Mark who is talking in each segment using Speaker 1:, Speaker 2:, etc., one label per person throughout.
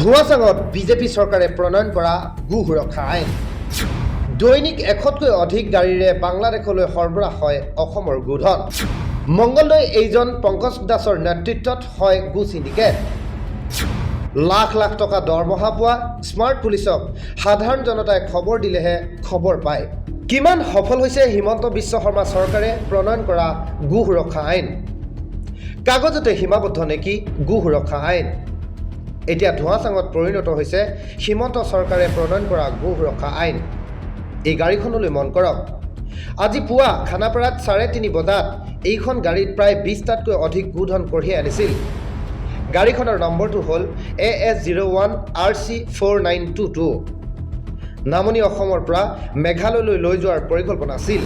Speaker 1: ধোঁৱাচাঙত BJP চৰকাৰে প্ৰণয়ন কৰা গো সুৰক্ষা আইন দৈনিক 100তকৈ অধিক গাড়ীৰে বাংলাদেশলৈ সৰবৰাহ হয় অসমৰ গোধন মংগলদৈ এইজন পংকজ দাসৰ নেতৃত্বত হয় গো সিন্ডিকেট লাখ লাখ টকা দৰমহা পোৱা স্মাৰ্ট পুলিচক সাধাৰণ জনতাই খবৰ দিলেহে খবৰ পায় কিমান সফল হৈছে হিমন্ত বিশ্ব শৰ্মা চৰকাৰে প্ৰণয়ন কৰা গো সুৰক্ষা আইন কাগজতে সীমাবদ্ধ নেকি গো সুৰক্ষা আইন এতিয়া ধোঁৱাচাঙত পৰিণত হৈছে হিমন্ত চৰকাৰে প্ৰণয়ন কৰা গো সুৰক্ষা আইন এই গাড়ীখনলৈ মন কৰক আজি পুৱা খানাপাৰাত 3:30 বজাত এইখন গাড়ীত প্ৰায় 20টাতকৈ অধিক গোধন কঢ়িয়াই আনিছিল গাড়ীখনৰ নম্বৰটো হ'ল AS01 RC4922 নামনি অসমৰ পৰা মেঘালয়লৈ লৈ যোৱাৰ পৰিকল্পনা আছিল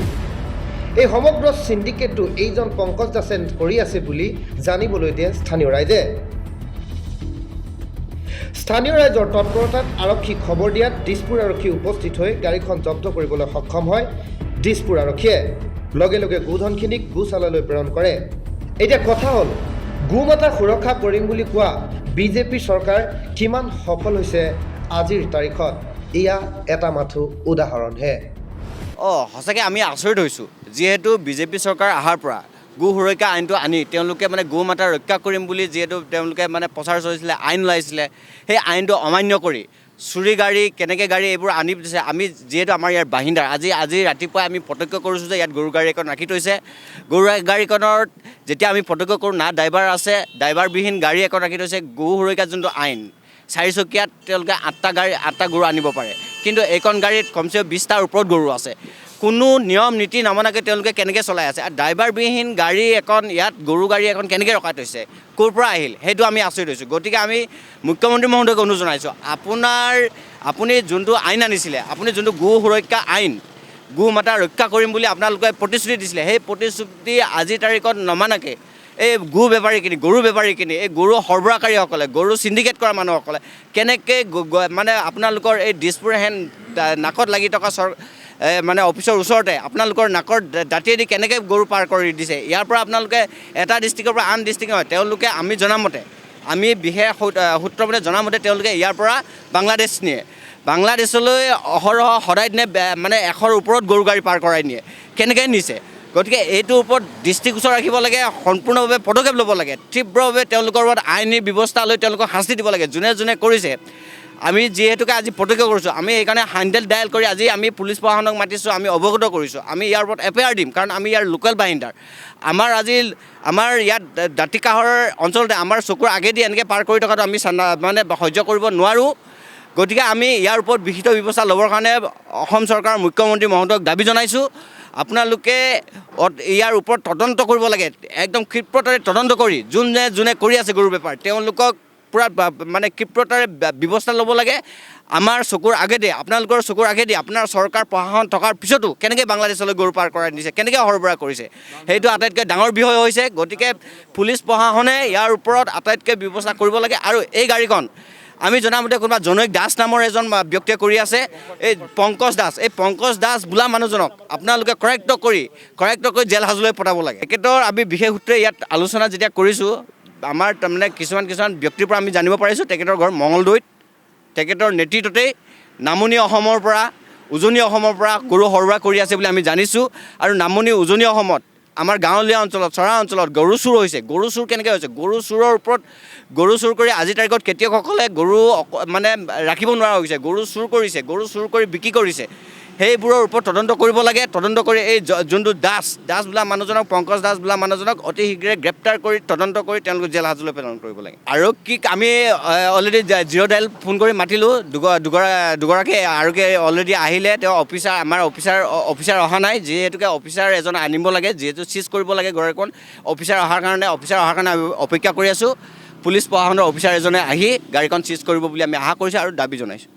Speaker 1: এই সমগ্ৰ সিন্ডিকেটটো এইজন পংকজ দাসে কৰি আছে বুলি জানিবলৈ দিয়ে স্থানীয় ৰাইজে স্থানীয় ৰাইজৰ তৎপৰতাত আৰক্ষী খবৰ দিয়াত দিছপুৰ আৰক্ষী উপস্থিত হৈ গাড়ীখন জব্দ কৰিবলৈ সক্ষম হয় দিছপুৰ আৰক্ষীয়ে লগে লগে গোধনখিনিক গোশালালৈ প্ৰেৰণ কৰে এতিয়া কথা হ'ল গোমাতা সুৰক্ষা কৰিম বুলি কোৱা বিজেপি চৰকাৰ কিমান সফল হৈছে আজিৰ তাৰিখত এয়া এটা মাথো উদাহৰণহে
Speaker 2: সঁচাকৈ আমি আচৰিত হৈছোঁ যিহেতু বিজেপি চৰকাৰ অহাৰ পৰা গো সুৰক্ষা আইনটো আনি তেওঁলোকে গো মাতা ৰক্ষা কৰিম বুলি যিহেতু তেওঁলোকে প্ৰচাৰ চলিছিলে আইন ওলাইছিলে সেই আইনটো অমান্য কৰি চুৰি গাড়ী কেনেকৈ গাড়ী এইবোৰ আনি দিছে আমি যিহেতু আমাৰ ইয়াৰ বাহিন্দাৰ আজি ৰাতিপুৱাই আমি প্ৰত্যক্ষ কৰিছোঁ যে ইয়াত গৰু গাড়ী এখন ৰাখি থৈছে গৰু গাড়ীখনৰ যেতিয়া আমি প্ৰত্যক্ষ কৰোঁ না ড্ৰাইভাৰ আছে ড্ৰাইভাৰবিহীন গাড়ী এখন ৰাখি থৈছে গো সুৰক্ষা যোনটো আইন 4চকীয়াত তেওঁলোকে 8টা গৰু আনিব পাৰে কিন্তু এইখন গাড়ীত কমচে 20টাৰ ওপৰত গৰু আছে কোনো নিয়ম নীতি নমনাকৈ তেওঁলোকে কেনেকৈ চলাই আছে ড্ৰাইভাৰবিহীন গাড়ী এখন ইয়াত গৰু গাড়ী এখন কেনেকৈ ৰখাই থৈছে ক'ৰ পৰা আহিল সেইটো আমি আচৰিত হৈছোঁ গতিকে আমি মুখ্যমন্ত্ৰী মহোদয়ক অনুৰোধ জনাইছোঁ আপুনি যোনটো আইন আনিছিলে আপুনি যোনটো গো সুৰক্ষা আইন গো মাতা ৰক্ষা কৰিম বুলি আপোনালোকে প্ৰতিশ্ৰুতি দিছিলে সেই প্ৰতিশ্ৰুতি আজিৰ তাৰিখত নমানাকৈ এই গৰু বেপাৰীখিনি এই গৰু সৰবৰাহকাৰীসকলে গৰু চিণ্ডিকেট কৰা মানুহসকলে কেনেকৈ আপোনালোকৰ এই দিছপুৰ নাকত লাগি থকা অফিচৰ ওচৰতে আপোনালোকৰ নাকৰ দাঁতিয়েদি কেনেকৈ গৰু পাৰ কৰি দিছে ইয়াৰ পৰা আপোনালোকে এটা ডিষ্ট্ৰিক্টৰ পৰা আন ডিষ্ট্ৰিক্ট হয় তেওঁলোকে আমি জনামতে আমি বিশেষ সূত্ৰমতে জনামতে তেওঁলোকে ইয়াৰ পৰা বাংলাদেশ নিয়ে বাংলাদেশলৈ অহৰহ সদায় দিনে 100ৰ ওপৰত গৰু গাড়ী পাৰ কৰাই নিয়ে কেনেকৈ নিছে গতিকে এইটোৰ ওপৰত দৃষ্টিগোচৰ ৰাখিব লাগে সম্পূৰ্ণভাৱে পদক্ষেপ ল'ব লাগে তীব্ৰভাৱে তেওঁলোকৰ ওপৰত আইনী ব্যৱস্থা লৈ তেওঁলোকক শাস্তি দিব লাগে যোনে যোনে কৰিছে আমি যিহেতুকে আজি প্ৰত্যক্ষ কৰিছোঁ আমি সেইকাৰণে হাণ্ডেল ডায়েল কৰি আজি আমি পুলিচ প্ৰশাসনক মাতিছোঁ আমি অৱগত কৰিছোঁ আমি ইয়াৰ ওপৰত FIR দিম কাৰণ আমি ইয়াৰ লোকেল বাহিন্দাৰ আমাৰ ইয়াত দাঁতিকাষৰ অঞ্চলতে আমাৰ চকুৰ আগেদি এনেকৈ পাৰ কৰি থকাটো আমি সহ্য কৰিব নোৱাৰোঁ গতিকে আমি ইয়াৰ ওপৰত বিহিত ব্যৱস্থা ল'বৰ কাৰণে অসম চৰকাৰৰ মুখ্যমন্ত্ৰী মহোদয়ক দাবী জনাইছোঁ আপোনালোকে ইয়াৰ ওপৰত তদন্ত কৰিব লাগে একদম ক্ষিপ্ৰতাৰে তদন্ত কৰি যোনে কৰি আছে গৰু বেপাৰ তেওঁলোকক পূৰা ক্ষিপ্ৰতাৰে ব্যৱস্থা ল'ব লাগে আমাৰ চকুৰ আগেদি আপোনালোকৰ চকুৰ আগেদি আপোনাৰ চৰকাৰ প্ৰশাসন থকাৰ পিছতো কেনেকৈ বাংলাদেশলৈ গৰু পাৰ কৰাই দিছে কেনেকৈ সৰবৰাহ কৰিছে সেইটো আটাইতকৈ ডাঙৰ বিষয় হৈছে গতিকে পুলিচ প্ৰশাসনে ইয়াৰ ওপৰত আটাইতকৈ ব্যৱস্থা কৰিব লাগে আৰু এই গাড়ীখন আমি জনামতে কোনোবা জনৈক দাস নামৰ এজন ব্যক্তিয়ে কৰি আছে এই পংকজ দাস বোলা মানুহজনক আপোনালোকে কাৰেক্ট কৰি জেল হাজতলৈ পঠাব লাগে তেখেতৰ আমি বিশেষ সূত্ৰে ইয়াত আলোচনা যেতিয়া কৰিছোঁ আমাৰ কিছুমান ব্যক্তিৰ পৰা আমি জানিব পাৰিছোঁ তেখেতৰ ঘৰ মংগলদৈত তেখেতৰ নেতৃত্বতেই নামনি অসমৰ পৰা উজনি অসমৰ পৰা গৰু সৰবৰাহ কৰি আছে বুলি আমি জানিছোঁ আৰু নামনি উজনি অসমত আমাৰ গাঁৱলীয়া অঞ্চলত চৰা অঞ্চলত গৰু চুৰ হৈছে গৰু চুৰ কেনেকৈ হৈছে গৰু চুৰৰ ওপৰত গৰু চুৰ কৰি আজিৰ তাৰিখত খেতিয়কসকলে গৰু ৰাখিব নোৱাৰা হৈছে গৰু চুৰ কৰি বিক্ৰী কৰিছে সেইবোৰৰ ওপৰত তদন্ত কৰিব লাগে তদন্ত কৰি এই যোনটো দাস বোলা মানুহজনক পংকজ দাস বোলা মানুহজনক অতি শীঘ্ৰে গ্ৰেপ্তাৰ কৰি তদন্ত কৰি তেওঁলোকক জেল হাজতলৈ প্ৰেৰণ কৰিব লাগে আৰু আমি অলৰেডি 0 ডাইল ফোন কৰি মাতিলোঁ দুগৰাকী আৰক্ষী অলৰেডি আহিলে তেওঁ আমাৰ অফিচাৰ অহা নাই যিহেতুকে অফিচাৰ এজন আনিব লাগে যিহেতু চিজ কৰিব লাগে গাড়ীখন অফিচাৰ অহাৰ কাৰণে অপেক্ষা কৰি আছোঁ পুলিচ প্ৰশাসনৰ অফিচাৰ এজনে আহি গাড়ীখন চিজ কৰিব বুলি আমি আশা কৰিছোঁ আৰু দাবী জনাইছোঁ